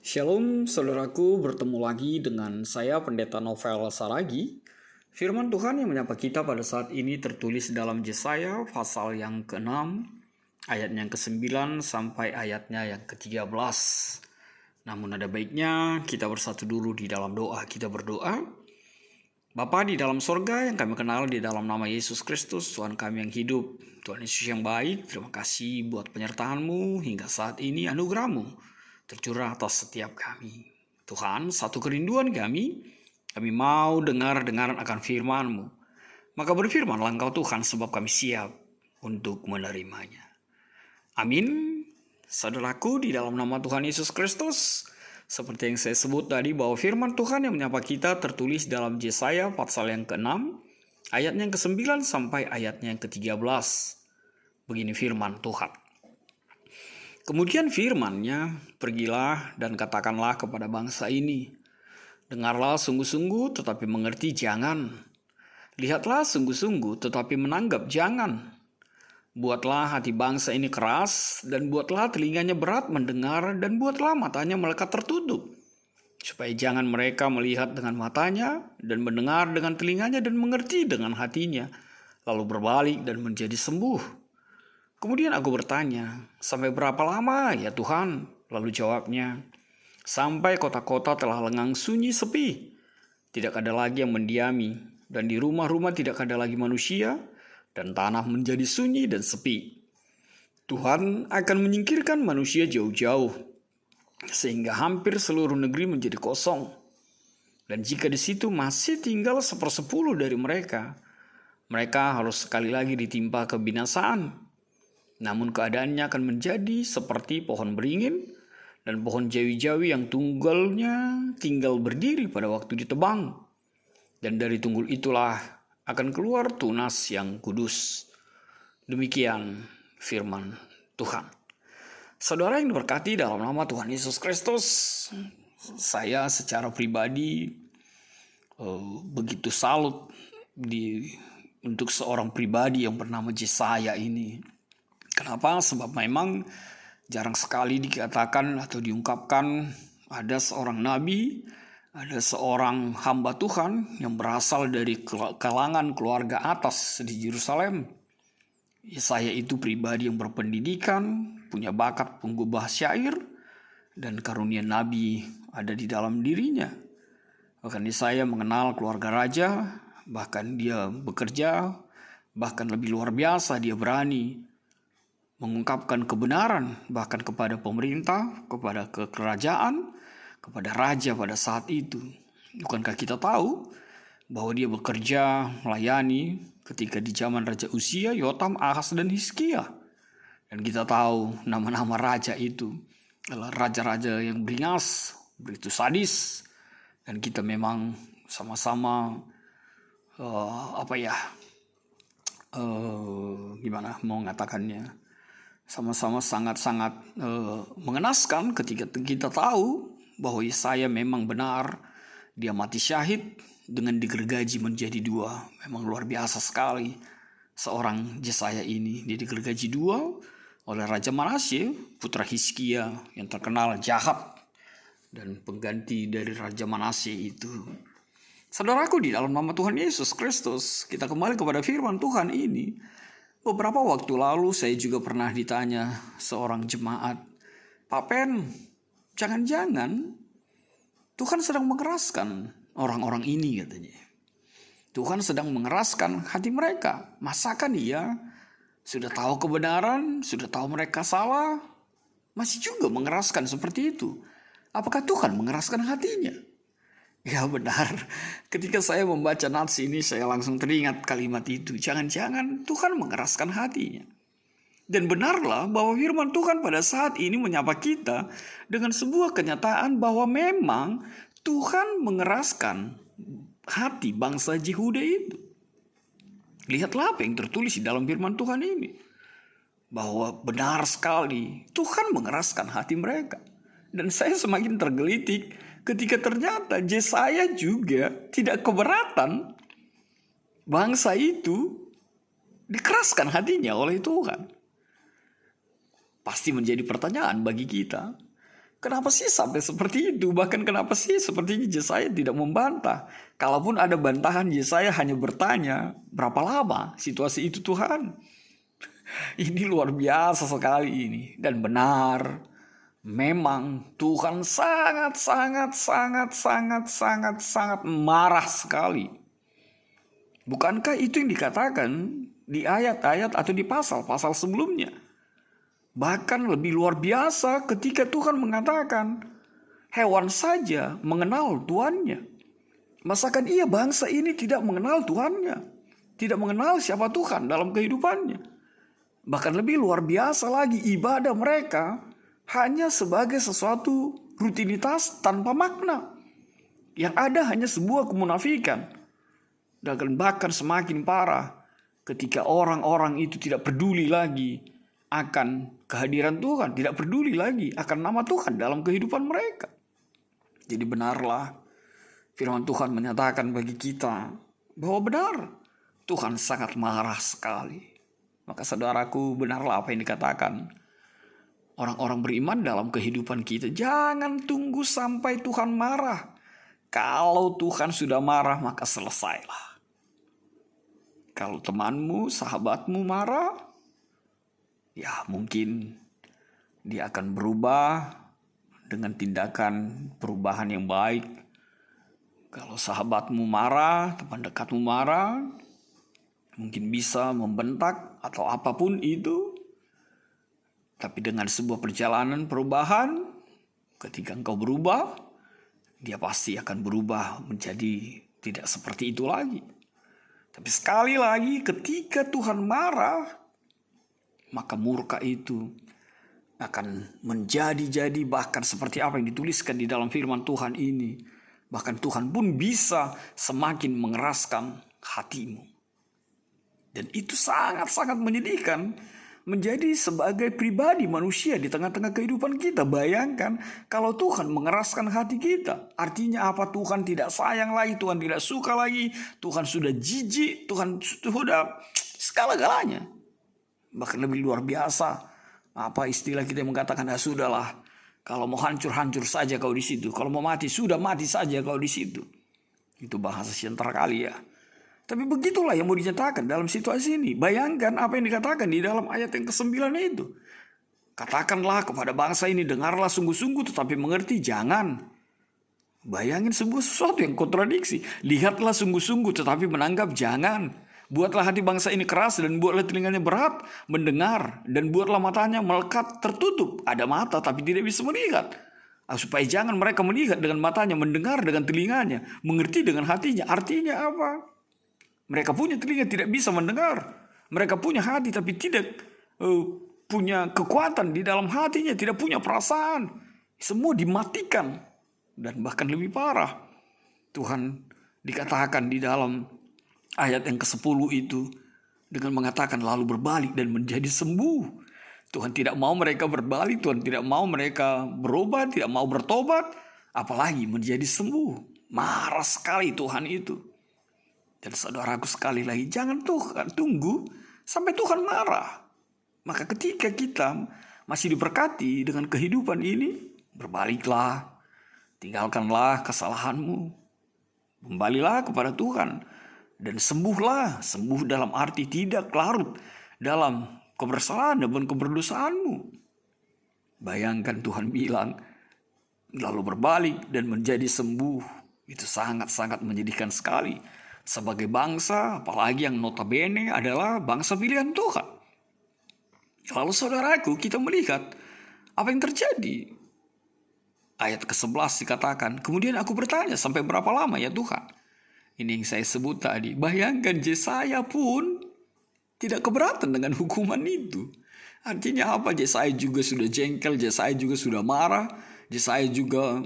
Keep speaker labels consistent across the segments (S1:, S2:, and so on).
S1: Shalom saudaraku, bertemu lagi dengan saya Pendeta Novel Saragi. Firman Tuhan yang menyapa kita pada saat ini tertulis dalam Yesaya pasal yang ke-6, ayatnya yang ke-9 sampai ayatnya yang ke-13. Namun ada baiknya kita bersatu dulu di dalam doa. Kita berdoa. Bapa di dalam sorga yang kami kenal di dalam nama Yesus Kristus, Tuhan kami yang hidup, Tuhan Yesus yang baik, terima kasih buat penyertaan-Mu hingga saat ini, anugerah-Mu tercurah atas setiap kami. Tuhan, satu kerinduan kami mau dengar-dengaran akan firman-Mu. Maka berfirmanlah Engkau Tuhan, sebab kami siap untuk menerimanya. Amin. Saudaraku, di dalam nama Tuhan Yesus Kristus, seperti yang saya sebut tadi bahwa firman Tuhan yang menyapa kita tertulis dalam Yesaya pasal yang ke-6, ayatnya yang ke-9 sampai ayatnya yang ke-13. Begini firman Tuhan. Kemudian firman-Nya, pergilah dan katakanlah kepada bangsa ini, dengarlah sungguh-sungguh tetapi mengerti jangan. Lihatlah sungguh-sungguh tetapi menanggap jangan. Buatlah hati bangsa ini keras dan buatlah telinganya berat mendengar dan buatlah matanya melekat tertutup. Supaya jangan mereka melihat dengan matanya dan mendengar dengan telinganya dan mengerti dengan hatinya. Lalu berbalik dan menjadi sembuh. Kemudian aku bertanya, sampai berapa lama ya Tuhan? Lalu jawabnya, sampai kota-kota telah lengang sunyi sepi. Tidak ada lagi yang mendiami, dan di rumah-rumah tidak ada lagi manusia, dan tanah menjadi sunyi dan sepi. Tuhan akan menyingkirkan manusia jauh-jauh, sehingga hampir seluruh negeri menjadi kosong. Dan jika di situ masih tinggal 1/10 dari mereka, mereka harus sekali lagi ditimpa kebinasaan. Namun keadaannya akan menjadi seperti pohon beringin dan pohon jawi-jawi yang tunggalnya tinggal berdiri pada waktu ditebang. Dan dari tunggul itulah akan keluar tunas yang kudus. Demikian firman Tuhan. Saudara yang diberkati dalam nama Tuhan Yesus Kristus, saya secara pribadi begitu salut untuk seorang pribadi yang bernama Yesaya ini. Kenapa? Sebab memang jarang sekali dikatakan atau diungkapkan ada seorang nabi, ada seorang hamba Tuhan yang berasal dari kalangan keluarga atas di Yerusalem. Yesaya itu pribadi yang berpendidikan, punya bakat penggubah syair, dan karunia nabi ada di dalam dirinya. Bahkan Yesaya mengenal keluarga raja, bahkan dia bekerja, bahkan lebih luar biasa dia berani mengungkapkan kebenaran bahkan kepada pemerintah, kepada kerajaan, kepada raja pada saat itu. Bukankah kita tahu bahwa dia bekerja melayani ketika di zaman Raja Uzia, Yotam, Ahaz, dan Hizkia. Dan kita tahu nama-nama raja itu adalah raja-raja yang beringas, begitu sadis. Dan kita memang sama-sama gimana mau mengatakannya, sama-sama sangat-sangat mengenaskan ketika kita tahu bahwa Yesaya memang benar. Dia mati syahid dengan digergaji menjadi 2. Memang luar biasa sekali seorang Yesaya ini. Dia digergaji 2 oleh Raja Manasye, putra Hizkia yang terkenal jahat dan pengganti dari Raja Manasye itu. Saudaraku, di dalam nama Tuhan Yesus Kristus, kita kembali kepada firman Tuhan ini. Beberapa waktu lalu saya juga pernah ditanya seorang jemaat, Pak Pen, jangan-jangan Tuhan sedang mengeraskan orang-orang ini, katanya. Tuhan sedang mengeraskan hati mereka. Masakan dia sudah tahu kebenaran, sudah tahu mereka salah, masih juga mengeraskan seperti itu? Apakah Tuhan mengeraskan hatinya? Ya benar, ketika saya membaca nats ini saya langsung teringat kalimat itu. Jangan-jangan Tuhan mengeraskan hatinya. Dan benarlah bahwa firman Tuhan pada saat ini menyapa kita dengan sebuah kenyataan bahwa memang Tuhan mengeraskan hati bangsa Yehuda itu. Lihatlah apa yang tertulis di dalam firman Tuhan ini. Bahwa benar sekali Tuhan mengeraskan hati mereka. Dan saya semakin tergelitik ketika ternyata Yesaya juga tidak keberatan bangsa itu dikeraskan hatinya oleh Tuhan. Pasti menjadi pertanyaan bagi kita. Kenapa sih sampai seperti itu? Bahkan kenapa sih sepertinya Yesaya tidak membantah? Kalaupun ada bantahan, Yesaya hanya bertanya, berapa lama situasi itu Tuhan? Ini luar biasa sekali ini. Dan benar, memang Tuhan sangat marah sekali. Bukankah itu yang dikatakan di ayat-ayat atau di pasal-pasal sebelumnya? Bahkan lebih luar biasa ketika Tuhan mengatakan, hewan saja mengenal tuannya. Masakan ia bangsa ini tidak mengenal tuannya, tidak mengenal siapa Tuhan dalam kehidupannya. Bahkan lebih luar biasa lagi, ibadah mereka hanya sebagai sesuatu rutinitas tanpa makna. Yang ada hanya sebuah kemunafikan. Dan bahkan semakin parah ketika orang-orang itu tidak peduli lagi akan kehadiran Tuhan, tidak peduli lagi akan nama Tuhan dalam kehidupan mereka. Jadi benarlah firman Tuhan menyatakan bagi kita bahwa benar Tuhan sangat marah sekali. Maka saudaraku, benarlah apa yang dikatakan orang-orang beriman dalam kehidupan kita. Jangan tunggu sampai Tuhan marah. Kalau Tuhan sudah marah, maka selesailah. Kalau temanmu, sahabatmu marah, ya mungkin dia akan berubah dengan tindakan perubahan yang baik. Kalau sahabatmu marah, teman dekatmu marah, mungkin bisa membentak atau apapun itu. Tapi dengan sebuah perjalanan perubahan, ketika engkau berubah, dia pasti akan berubah menjadi tidak seperti itu lagi. Tapi sekali lagi ketika Tuhan marah, maka murka itu akan menjadi bahkan seperti apa yang dituliskan di dalam firman Tuhan ini. Bahkan Tuhan pun bisa semakin mengeraskan hatimu. Dan itu sangat-sangat menyedihkan menjadi sebagai pribadi manusia di tengah-tengah kehidupan kita. Bayangkan kalau Tuhan mengeraskan hati kita. Artinya apa? Tuhan tidak sayang lagi, Tuhan tidak suka lagi, Tuhan sudah jijik, Tuhan sudah segala-galanya. Bahkan lebih luar biasa. Apa istilah kita yang mengatakan, sudahlah, kalau mau hancur saja kau di situ. Kalau mau mati, sudah mati saja kau di situ. Itu bahasa siantar kali ya. Tapi begitulah yang mau dinyatakan dalam situasi ini. Bayangkan apa yang dikatakan di dalam ayat yang ke-9 itu. Katakanlah kepada bangsa ini, dengarlah sungguh-sungguh tetapi mengerti jangan. Bayangin sebuah sesuatu yang kontradiksi. Lihatlah sungguh-sungguh tetapi menanggap jangan. Buatlah hati bangsa ini keras dan buatlah telinganya berat mendengar. Dan buatlah matanya melekat tertutup. Ada mata tapi tidak bisa melihat. Supaya jangan mereka melihat dengan matanya, mendengar dengan telinganya, mengerti dengan hatinya. Artinya apa? Mereka punya telinga tidak bisa mendengar. Mereka punya hati tapi tidak punya kekuatan di dalam hatinya. Tidak punya perasaan. Semua dimatikan. Dan bahkan lebih parah. Tuhan dikatakan di dalam ayat yang ke-10 itu. Dengan mengatakan lalu berbalik dan menjadi sembuh. Tuhan tidak mau mereka berbalik. Tuhan tidak mau mereka berobat. Tidak mau bertobat. Apalagi menjadi sembuh. Marah sekali Tuhan itu. Dan saudaraku sekali lagi, jangan tunggu sampai Tuhan marah. Maka ketika kita masih diberkati dengan kehidupan ini, berbaliklah, tinggalkanlah kesalahanmu, kembalilah kepada Tuhan, dan sembuhlah. Sembuh dalam arti tidak larut dalam kebersalahan dan keberdosaanmu. Bayangkan Tuhan bilang, lalu berbalik dan menjadi sembuh. Itu sangat-sangat menyedihkan sekali. Sebagai bangsa, apalagi yang notabene adalah bangsa pilihan Tuhan. Lalu saudaraku, kita melihat apa yang terjadi. Ayat ke-11 dikatakan, kemudian aku bertanya, sampai berapa lama ya Tuhan? Ini yang saya sebut tadi. Bayangkan Yesaya pun tidak keberatan dengan hukuman itu. Artinya apa? Yesaya juga sudah jengkel, Yesaya juga sudah marah, Yesaya juga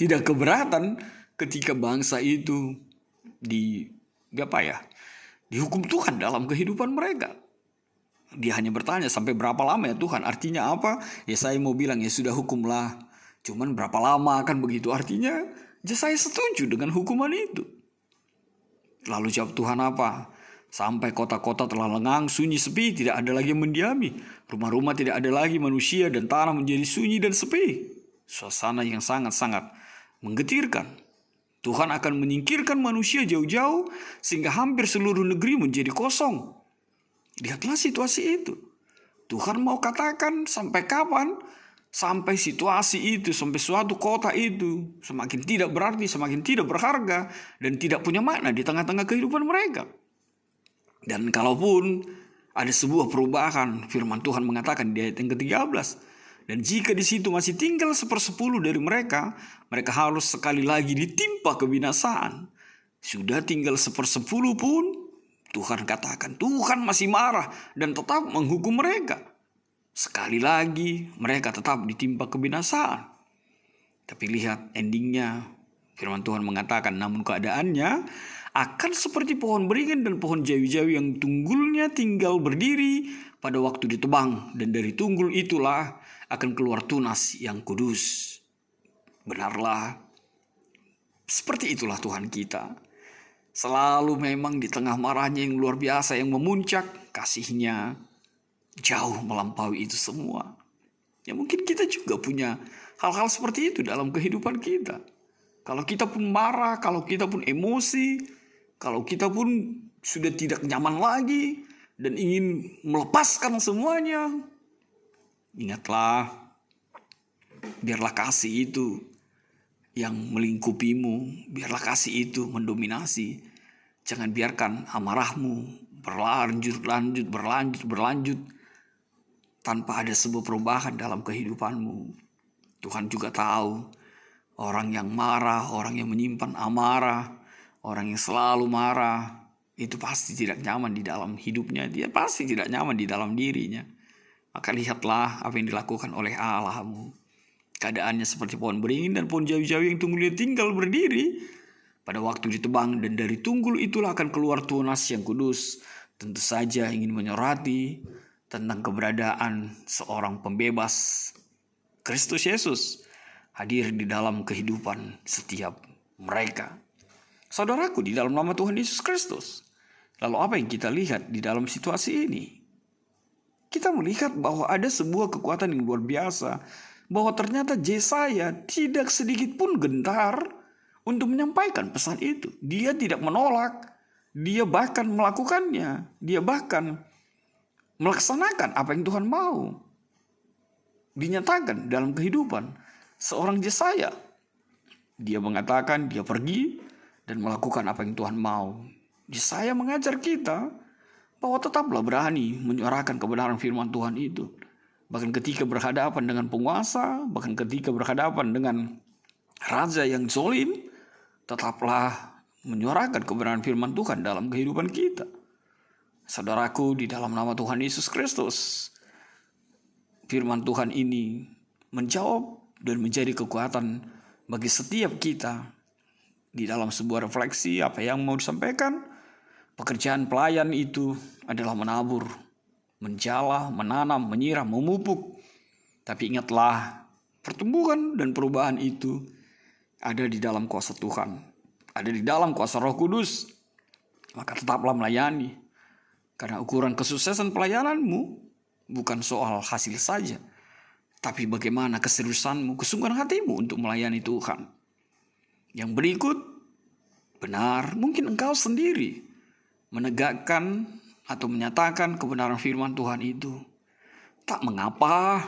S1: tidak keberatan ketika bangsa itu dihukum Tuhan dalam kehidupan mereka. Dia hanya bertanya sampai berapa lama ya Tuhan. Artinya apa? Yesaya mau bilang ya sudah hukumlah. Cuman berapa lama kan begitu. Artinya Yesaya setuju dengan hukuman itu. Lalu jawab Tuhan apa? Sampai kota-kota telah lengang, sunyi sepi, tidak ada lagi yang mendiami. Rumah-rumah tidak ada lagi manusia dan tanah menjadi sunyi dan sepi. Suasana yang sangat-sangat menggetirkan. Tuhan akan menyingkirkan manusia jauh-jauh sehingga hampir seluruh negeri menjadi kosong. Lihatlah situasi itu. Tuhan mau katakan sampai kapan? Sampai situasi itu, sampai suatu kota itu semakin tidak berarti, semakin tidak berharga, dan tidak punya makna di tengah-tengah kehidupan mereka. Dan kalaupun ada sebuah perubahan, firman Tuhan mengatakan di ayat yang ke-13. Dan jika di situ masih tinggal 1/10 dari mereka, mereka harus sekali lagi ditimpa kebinasaan. Sudah tinggal 1/10 pun, Tuhan katakan, Tuhan masih marah dan tetap menghukum mereka. Sekali lagi, mereka tetap ditimpa kebinasaan. Tapi lihat endingnya, firman Tuhan mengatakan, namun keadaannya akan seperti pohon beringin dan pohon jawi-jawi yang tunggulnya tinggal berdiri pada waktu ditebang. Dan dari tunggul itulah akan keluar tunas yang kudus. Benarlah, seperti itulah Tuhan kita. Selalu memang di tengah marahnya yang luar biasa, yang memuncak, kasihnya jauh melampaui itu semua. Ya mungkin kita juga punya hal-hal seperti itu dalam kehidupan kita. Kalau kita pun marah, kalau kita pun emosi, kalau kita pun sudah tidak nyaman lagi dan ingin melepaskan semuanya, ingatlah, biarlah kasih itu yang melingkupimu, biarlah kasih itu mendominasi. Jangan biarkan amarahmu berlanjut tanpa ada sebuah perubahan dalam kehidupanmu. Tuhan juga tahu orang yang marah, orang yang menyimpan amarah, orang yang selalu marah, itu pasti tidak nyaman di dalam hidupnya. Dia pasti tidak nyaman di dalam dirinya. Maka lihatlah apa yang dilakukan oleh Allahmu. Keadaannya seperti pohon beringin dan pohon jawi-jawi yang tunggulnya tinggal berdiri pada waktu ditebang. Dan dari tunggul itulah akan keluar tunas yang kudus. Tentu saja ingin menyorati tentang keberadaan seorang pembebas, Kristus Yesus, hadir di dalam kehidupan setiap mereka. Saudaraku, di dalam nama Tuhan Yesus Kristus, lalu apa yang kita lihat di dalam situasi ini? Kita melihat bahwa ada sebuah kekuatan yang luar biasa, bahwa ternyata Yesaya tidak sedikit pun gentar untuk menyampaikan pesan itu. Dia tidak menolak, dia bahkan melakukannya, dia bahkan melaksanakan apa yang Tuhan mau dinyatakan dalam kehidupan seorang Yesaya. Dia mengatakan, dia pergi dan melakukan apa yang Tuhan mau. Yesaya mengajar kita bahwa tetaplah berani menyuarakan kebenaran firman Tuhan itu. Bahkan ketika berhadapan dengan penguasa, bahkan ketika berhadapan dengan raja yang zalim, tetaplah menyuarakan kebenaran firman Tuhan dalam kehidupan kita. Saudaraku, di dalam nama Tuhan Yesus Kristus, firman Tuhan ini menjawab dan menjadi kekuatan bagi setiap kita di dalam sebuah refleksi apa yang mau disampaikan. Pekerjaan pelayan itu adalah menabur, menjala, menanam, menyiram, memupuk. Tapi ingatlah, pertumbuhan dan perubahan itu ada di dalam kuasa Tuhan, ada di dalam kuasa Roh Kudus. Maka tetaplah melayani, karena ukuran kesuksesan pelayananmu bukan soal hasil saja, tapi bagaimana keseriusanmu, kesungguhan hatimu untuk melayani Tuhan. Yang berikut, benar, mungkin engkau sendiri menegakkan atau menyatakan kebenaran firman Tuhan itu. Tak mengapa,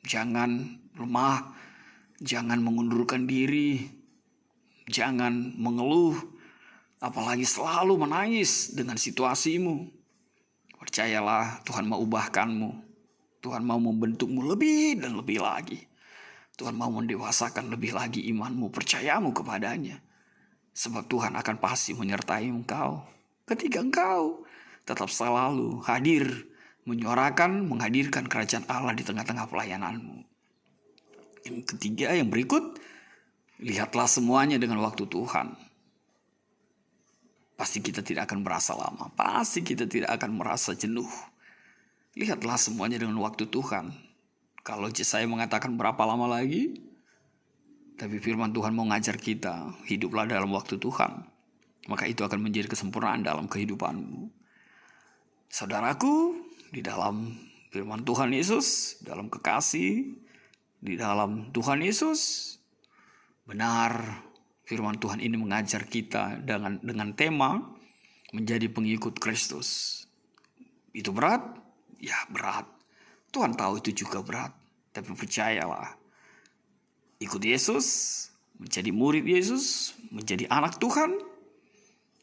S1: jangan lemah, jangan mengundurkan diri, jangan mengeluh, apalagi selalu menangis dengan situasimu. Percayalah, Tuhan mau ubahkanmu, Tuhan mau membentukmu lebih dan lebih lagi. Tuhan mau mendewasakan lebih lagi imanmu, percayamu kepadanya. Sebab Tuhan akan pasti menyertai engkau ketika engkau tetap selalu hadir, menyuarakan, menghadirkan kerajaan Allah di tengah-tengah pelayananmu. Yang ketiga, yang berikut, lihatlah semuanya dengan waktu Tuhan. Pasti kita tidak akan merasa lama, pasti kita tidak akan merasa jenuh. Lihatlah semuanya dengan waktu Tuhan. Kalau Yesaya mengatakan berapa lama lagi, tapi firman Tuhan mau ngajar kita, hiduplah dalam waktu Tuhan. Maka itu akan menjadi kesempurnaan dalam kehidupanmu. Saudaraku, di dalam firman Tuhan Yesus, dalam kekasih, di dalam Tuhan Yesus, benar firman Tuhan ini mengajar kita dengan tema menjadi pengikut Kristus. Itu berat? Ya berat. Tuhan tahu itu juga berat. Tapi percayalah, ikut Yesus, menjadi murid Yesus, menjadi anak Tuhan,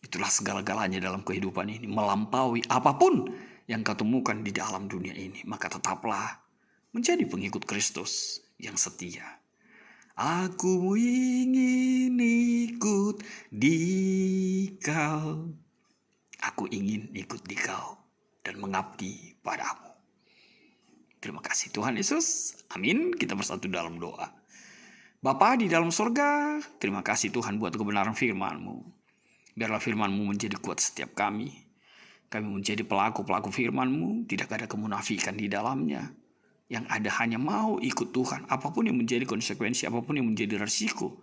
S1: itulah segala-galanya dalam kehidupan ini. Melampaui apapun yang kau temukan di dalam dunia ini. Maka tetaplah menjadi pengikut Kristus yang setia. Aku ingin ikut di kau. Aku ingin ikut di kau dan mengabdi padamu. Terima kasih Tuhan Yesus. Amin. Kita bersatu dalam doa. Bapa di dalam surga, terima kasih Tuhan buat kebenaran firman-Mu. Biarlah firman-Mu menjadi kuat setiap kami. Kami menjadi pelaku-pelaku firman-Mu, tidak ada kemunafikan di dalamnya. Yang ada hanya mau ikut Tuhan, apapun yang menjadi konsekuensi, apapun yang menjadi resiko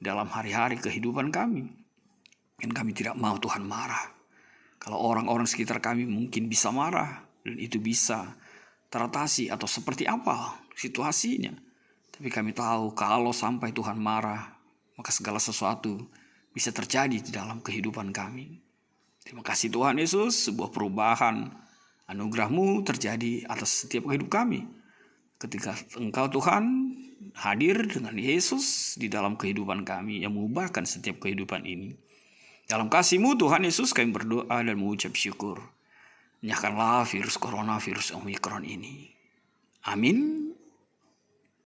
S1: dalam hari-hari kehidupan kami. Dan kami tidak mau Tuhan marah. Kalau orang-orang sekitar kami mungkin bisa marah, dan itu bisa teratasi atau seperti apa situasinya. Tapi kami tahu kalau sampai Tuhan marah, maka segala sesuatu bisa terjadi di dalam kehidupan kami. Terima kasih Tuhan Yesus, sebuah perubahan anugerah-Mu terjadi atas setiap hidup kami. Ketika Engkau Tuhan hadir dengan Yesus di dalam kehidupan kami yang mengubahkan setiap kehidupan ini. Dalam kasih-Mu Tuhan Yesus kami berdoa dan mengucap syukur. Nyahkanlah virus corona, virus Omikron ini. Amin.